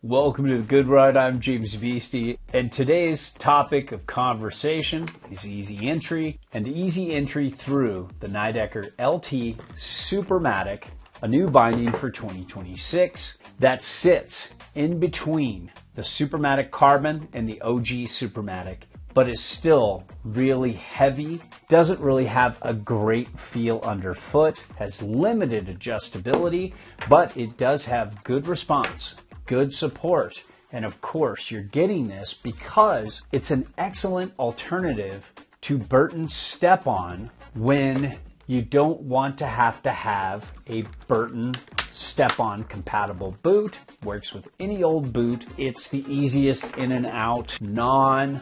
Welcome to the Good Ride. I'm James Beastie, and today's topic of conversation is easy entry and easy entry through the Nidecker LT Supermatic, a new binding for 2026 that sits in between the Supermatic Carbon and the OG Supermatic, but is still really heavy, doesn't really have a great feel underfoot, has limited adjustability, but it does have good response, good support, and of course you're getting this because it's an excellent alternative to Burton's Step-On when you don't want to have a Burton Step-On compatible boot. Works with any old boot. It's the easiest in and out non-step-on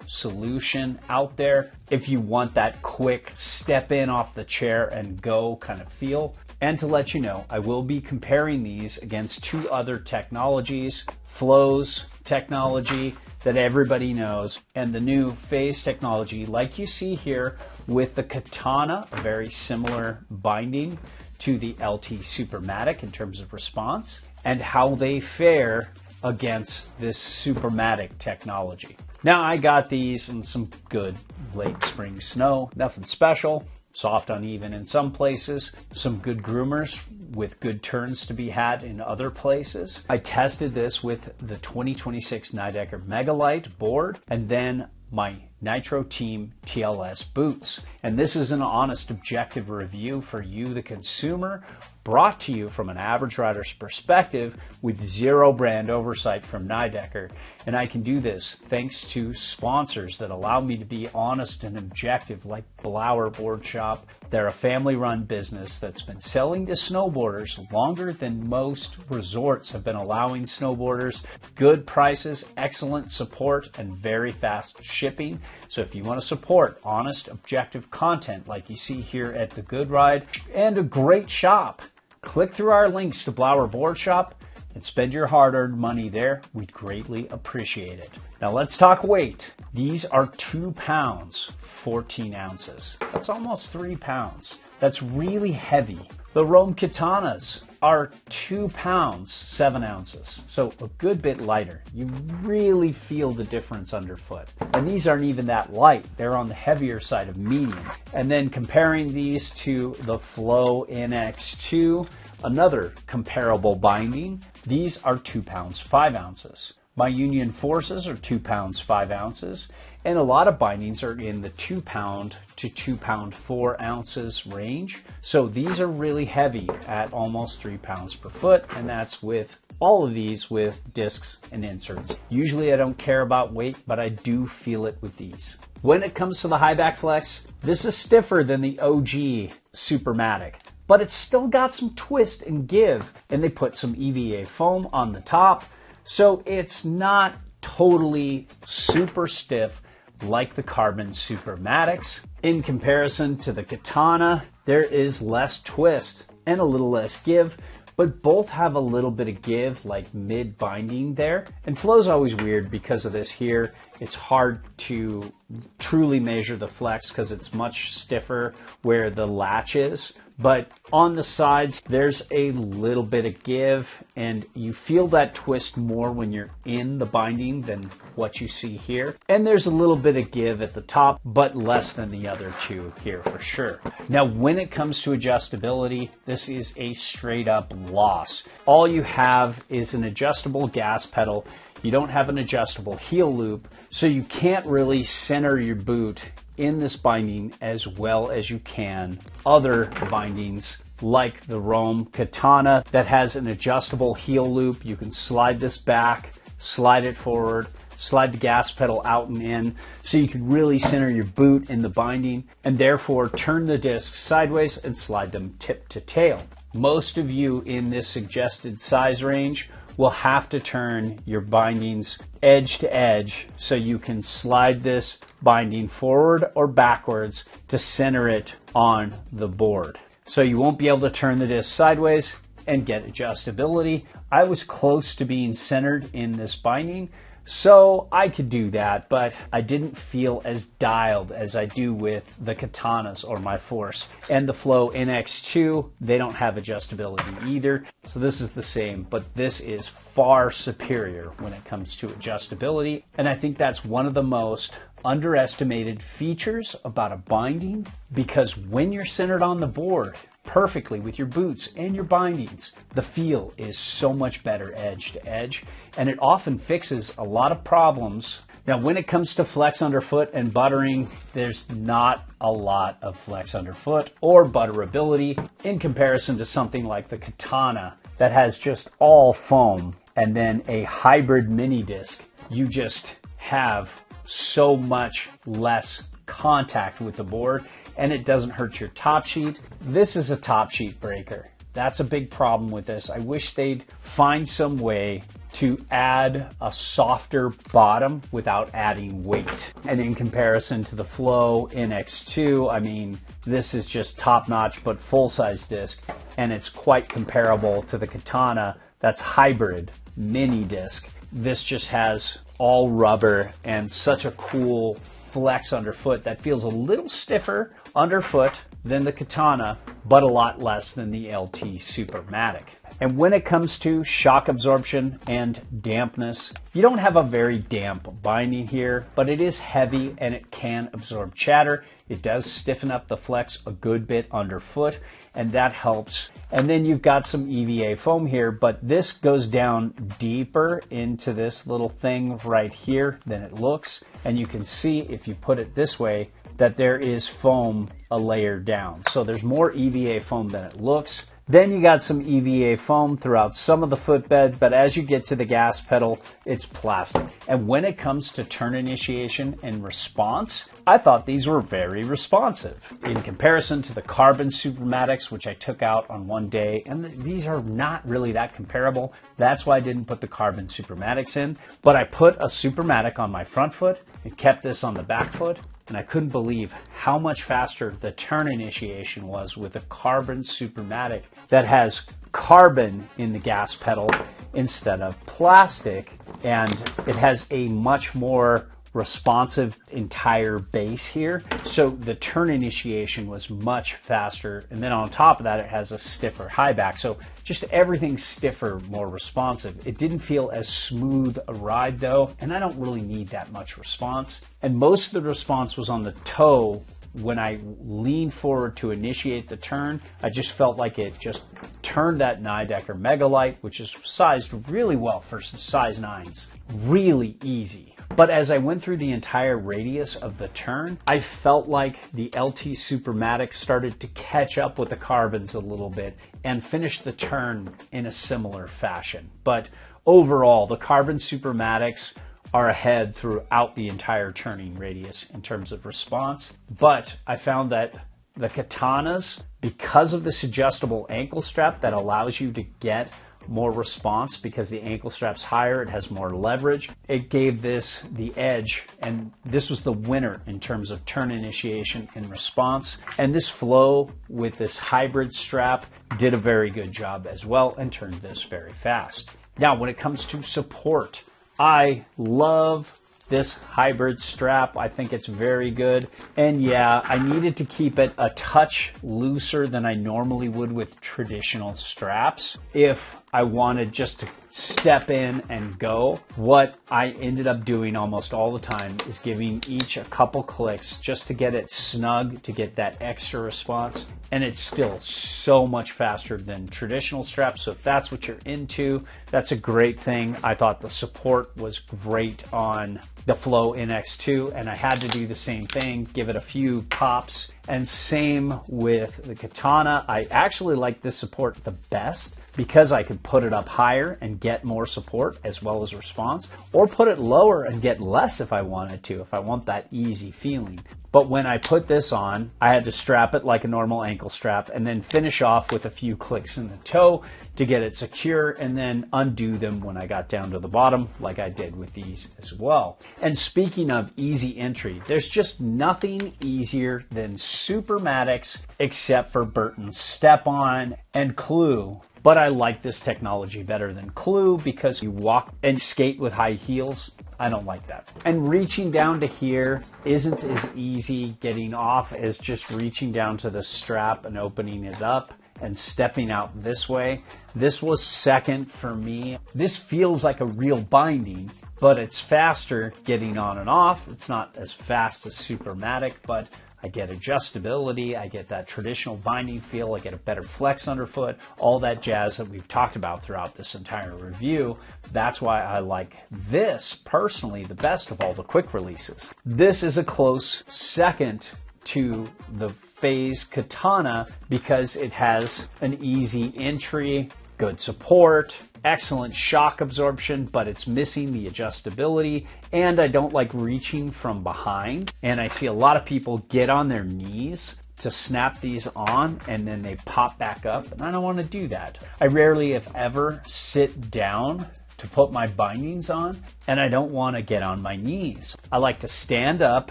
solution out there if you want that quick step in off the chair and go kind of feel. And to let you know, I will be comparing these against two other technologies, FASE technology that everybody knows, and the new FASE technology, like you see here with the Katana, a very similar binding to the LT Supermatic in terms of response, and how they fare against this Supermatic technology. Now, I got these in some good late spring snow, nothing special. Soft, uneven in some places, some good groomers with good turns to be had in other places. I tested this with the 2026 Nidecker Megalight board and then my Nitro Team TLS boots. And this is an honest, objective review for you, the consumer, brought to you from an average rider's perspective with zero brand oversight from Nidecker. And I can do this thanks to sponsors that allow me to be honest and objective, like Blower Board Shop. They're a family-run business that's been selling to snowboarders longer than most resorts have been allowing snowboarders. Good prices, excellent support, and very fast shipping. So if you want to support honest, objective content like you see here at The Good Ride and a great shop, click through our links to Blower Board Shop and spend your hard-earned money there. We'd greatly appreciate it. Now let's talk weight. These are 2 pounds, 14 ounces. That's almost 3 pounds. That's really heavy. The Rome Katanas are 2 pounds, 7 ounces. So a good bit lighter. You really feel the difference underfoot. And these aren't even that light. They're on the heavier side of medium. And then comparing these to the Flow NX2, another comparable binding, these are 2 pounds, 5 ounces. My Union Forces are 2 pounds, 5 ounces, and a lot of bindings are in the 2 pound to 2 pound, 4 ounces range. So these are really heavy at almost 3 pounds per foot, and that's with all of these with discs and inserts. Usually I don't care about weight, but I do feel it with these. When it comes to the Highback Flex, this is stiffer than the OG Supermatic, but it's still got some twist and give, and they put some EVA foam on the top. So it's not totally super stiff like the Carbon Supermatics. In comparison to the Katana, there is less twist and a little less give, but both have a little bit of give, like mid binding there. And Flow's always weird because of this here. It's hard to truly measure the flex because it's much stiffer where the latch is. But on the sides, there's a little bit of give, and you feel that twist more when you're in the binding than what you see here. And there's a little bit of give at the top, but less than the other two here for sure. Now, when it comes to adjustability, this is a straight up loss. All you have is an adjustable gas pedal. You don't have an adjustable heel loop, so you can't really center your boot in this binding as well as you can other bindings like the Rome Katana that has an adjustable heel loop. You can slide this back, slide it forward, slide the gas pedal out and in, so you can really center your boot in the binding and therefore turn the discs sideways and slide them tip to tail. Most of you in this suggested size range will have to turn your bindings edge to edge so you can slide this binding forward or backwards to center it on the board. So you won't be able to turn the disc sideways and get adjustability. I was close to being centered in this binding, So I could do that, but I didn't feel as dialed as I do with the Katanas or my Force. And the Flow NX2, they don't have adjustability either. So this is the same, but this is far superior when it comes to adjustability. And I think that's one of the most underestimated features about a binding, because when you're centered on the board perfectly with your boots and your bindings, the feel is so much better edge to edge, and it often fixes a lot of problems. Now, when it comes to flex underfoot and buttering, there's not a lot of flex underfoot or butterability in comparison to something like the Katana that has just all foam and then a hybrid mini disc. You just have so much less contact with the board, and it doesn't hurt your top sheet. This is a top sheet breaker. That's a big problem with this. I wish they'd find some way to add a softer bottom without adding weight. And in comparison to the Flow NX2, I mean, this is just top notch but full size disc, and it's quite comparable to the Katana that's hybrid mini disc. This just has all rubber and such a cool flex underfoot that feels a little stiffer underfoot than the Katana, but a lot less than the LT Supermatic. And when it comes to shock absorption and dampness, you don't have a very damp binding here, but it is heavy and it can absorb chatter. It does stiffen up the flex a good bit underfoot, and that helps. And then you've got some EVA foam here, but this goes down deeper into this little thing right here than it looks. And you can see, if you put it this way, that there is foam a layer down. So there's more EVA foam than it looks. Then you got some EVA foam throughout some of the footbed, but as you get to the gas pedal, it's plastic. And when it comes to turn initiation and response, I thought these were very responsive in comparison to the carbon Supermatics, which I took out on one day, and these are not really that comparable. That's why I didn't put the carbon Supermatics in, but I put a Supermatic on my front foot and kept this on the back foot. And I couldn't believe how much faster the turn initiation was with a carbon Supermatic that has carbon in the gas pedal instead of plastic. And it has a much more responsive entire base here. So the turn initiation was much faster. And then on top of that, it has a stiffer high back. So just everything stiffer, more responsive. It didn't feel as smooth a ride though, and I don't really need that much response. And most of the response was on the toe. When I leaned forward to initiate the turn, I just felt like it just turned that Nidecker Megalight, which is sized really well for size 9s, really easy. But as I went through the entire radius of the turn, I felt like the LT Supermatic started to catch up with the carbons a little bit and finish the turn in a similar fashion. But overall, the carbon Supermatics are ahead throughout the entire turning radius in terms of response. But I found that the Katanas, because of this adjustable ankle strap that allows you to get more response because the ankle strap's higher, it has more leverage, it gave this the edge, and this was the winner in terms of turn initiation and response. And this Flow with this hybrid strap did a very good job as well and turned this very fast. Now, when it comes to support, I love this hybrid strap. I think it's very good. And yeah, I needed to keep it a touch looser than I normally would with traditional straps if I wanted just to step in and go. What I ended up doing almost all the time is giving each a couple clicks just to get it snug, to get that extra response. And it's still so much faster than traditional straps. So if that's what you're into, that's a great thing. I thought the support was great on the Flow NX2, and I had to do the same thing, give it a few pops. And same with the Katana. I actually like this support the best because I could put it up higher and get more support as well as response, or put it lower and get less if I wanted to, if I want that easy feeling. But when I put this on, I had to strap it like a normal ankle strap and then finish off with a few clicks in the toe to get it secure, and then undo them when I got down to the bottom, like I did with these as well. And speaking of easy entry, there's just nothing easier than Supermatics except for Burton's Step-On and Clue. But I like this technology better than Clue because you walk and skate with high heels. I don't like that. And reaching down to here isn't as easy getting off as just reaching down to the strap and opening it up and stepping out this way. This was second for me. This feels like a real binding, but it's faster getting on and off. It's not as fast as Supermatic, but I get adjustability, I get that traditional binding feel, I get a better flex underfoot, all that jazz that we've talked about throughout this entire review. That's why I like this personally the best of all the quick releases. This is a close second to the FASE Katana because it has an easy entry, good support, excellent shock absorption, but it's missing the adjustability, and I don't like reaching from behind. And I see a lot of people get on their knees to snap these on and then they pop back up, and I don't want to do that. I rarely, if ever, sit down to put my bindings on, and I don't want to get on my knees. I like to stand up,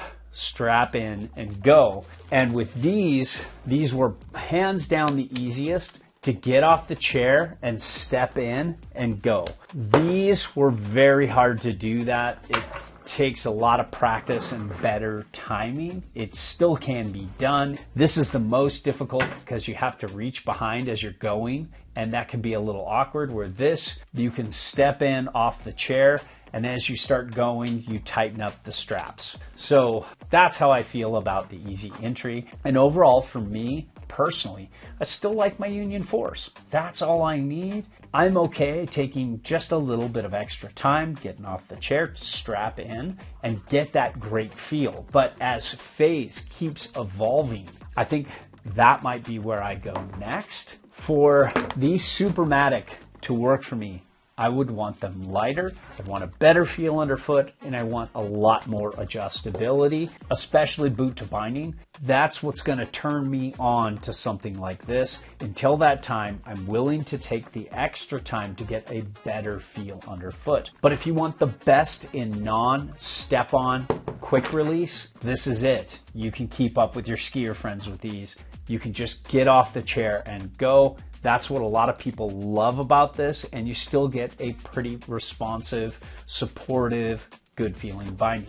strap in, and go. And with these were hands down the easiest to get off the chair and step in and go. These were very hard to do that. It takes a lot of practice and better timing. It still can be done. This is the most difficult because you have to reach behind as you're going, and that can be a little awkward, where this, you can step in off the chair, and as you start going, you tighten up the straps. So that's how I feel about the easy entry. And overall, for me personally, I still like my Union Force. That's all I need. I'm okay taking just a little bit of extra time, getting off the chair to strap in and get that great feel. But as FASE keeps evolving, I think that might be where I go next. For these Supermatic to work for me, I would want them lighter, I want a better feel underfoot, and I want a lot more adjustability, especially boot to binding. That's what's going to turn me on to something like this. Until that time, I'm willing to take the extra time to get a better feel underfoot. But if you want the best in non-step-on quick release, this is it. You can keep up with your skier friends with these. You can just get off the chair and go. That's what a lot of people love about this, and you still get a pretty responsive, supportive, good feeling binding.